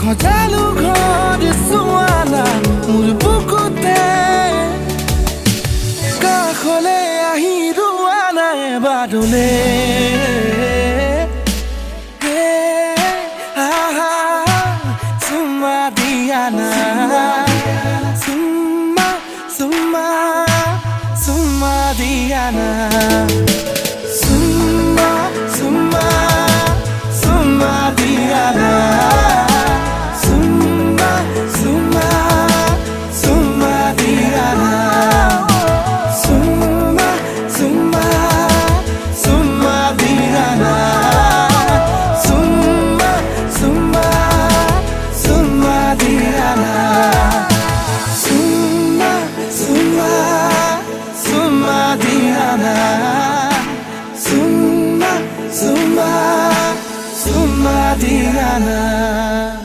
খজালো ঘৰ চোৱানা মোৰ বুকুতে কাষলে আহি ৰোৱানা এবাৰলে চুমা দিয়া না চুমা চুমা চুমা দিয়া না